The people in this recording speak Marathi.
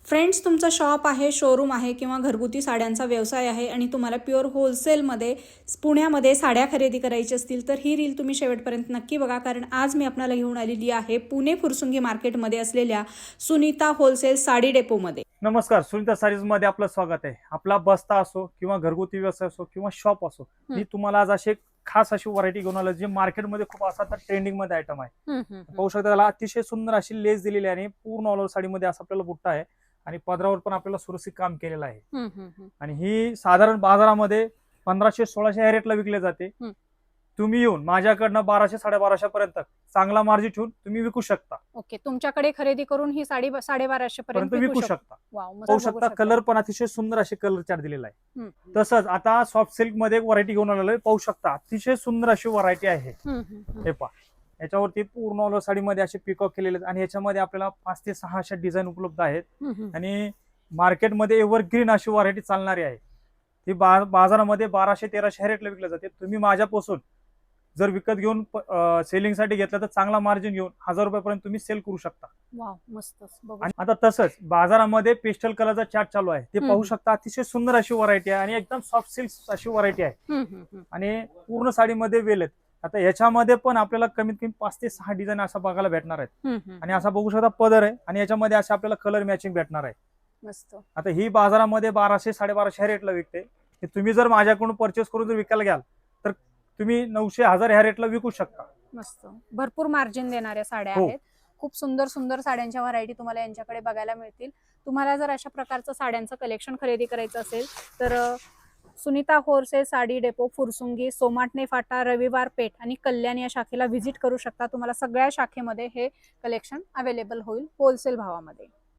फ्रेंड्स, तुमचा शॉप आहे, शोरूम आहे किंवा घरगुती साड्यांचा व्यवसाय आहे आणि तुम्हाला प्युअर होलसेलमध्ये पुण्यामध्ये साड्या खरेदी करायची असतील तर ही रील तुम्ही शेवटपर्यंत नक्की बघा, कारण आज मी आपल्याला घेऊन आलेली आहे पुणे फुरसुंगी मार्केटमध्ये असलेल्या सुनीता होलसेल साडी डेपोमध्ये. नमस्कार, सुनीता साडीज मध्ये आपलं स्वागत आहे. आपला बस्ता असो किंवा घरगुती व्यवसाय असो किंवा शॉप असो, मी तुम्हाला आज अशी खास अशी व्हरायटी घेऊन आलो जी मार्केटमध्ये खूप असा ट्रेंडिंग मध्ये आयटम आहे. पाहू शकता, त्याला अतिशय सुंदर अशी लेस दिलेली आहे आणि पूर्ण ऑल ओव्हर साडीमध्ये असा आपल्याला बुट्टा आहे आणि पदरावर पण आपल्याला सुरक्षित काम केलेलं आहे. आणि ही साधारण बाजारामध्ये 1500-1600 ह्या रेटला विकले जाते. तुम्ही येऊन माझ्याकडनं 1200-1250 पर्यंत चांगला मार्जिन ठेवून तुम्ही विकू शकता. ओके, तुमच्याकडे खरेदी करून ही साडी 1250 पर्यंत विकू शकता. पाहू शकता, कलर पण अतिशय सुंदर असे कलर चार्ट दिलेला आहे. तसंच आता सॉफ्ट सिल्क मध्ये एक व्हरायटी घेऊन आलेलो आहे. पाहू शकता, अतिशय सुंदर अशी व्हरायटी आहे. हे पहा, याच्यावरती पूर्ण ऑल साडीमध्ये असे पिकॉक केलेले आहेत आणि याच्यामध्ये आपल्याला 5 ते 6 अशा डिझाईन उपलब्ध आहेत. आणि मार्केटमध्ये एव्हरग्रीन अशी व्हरायटी चालणारी आहे. ती बाजारामध्ये 1200-1300 रेटला विकली जाते. तुम्ही माझ्यापासून जर विकत घेऊन सेलिंग साठी घेतलं तर चांगला मार्जिन घेऊन 1000 रुपयापर्यंत तुम्ही सेल करू शकता. वाव, मस्त. आणि आता तसंच बाजारामध्ये पेस्टल कलरचा चार्ट चालू आहे. ते पाहू शकता, अतिशय सुंदर अशी व्हरायटी आहे आणि एकदम सॉफ्ट सिल्क अशी व्हरायटी आहे आणि पूर्ण साडीमध्ये वेल आहेत. आता याच्यामध्ये पण आपल्याला कमीत कमी 5 ते 6 डिझाईन असा बघायला भेटणार आहेत. आणि असा बघू शकता पदर आहे आणि याच्यामध्ये असे आपल्याला कलर मॅचिंग भेटणार आहे. मस्त. आता ही बाजारामध्ये 1200-1250 रेटला विकते. तुम्ही जर माझ्याकडून परचेस करून जर विकायला घ्याल तर तुम्ही 900-1000 ह्या रेटला विकू शकता. मस्त, भरपूर मार्जिन देणाऱ्या साड्या आहेत. खूप सुंदर सुंदर साड्यांच्या व्हरायटी तुम्हाला यांच्याकडे बघायला मिळतील. तुम्हाला जर अशा प्रकारचं साड्यांचं कलेक्शन खरेदी करायचं असेल तर सुनीता होलसेल साडी डेपो, फुरसुंगी, सोमाटणे फाटा, रविवार पेठ आणि कल्याण या शाखेला व्हिजिट करू शकता. तुम्हाला सगळ्या शाखेमध्ये हे कलेक्शन अवेलेबल होईल होलसेल भावामध्ये.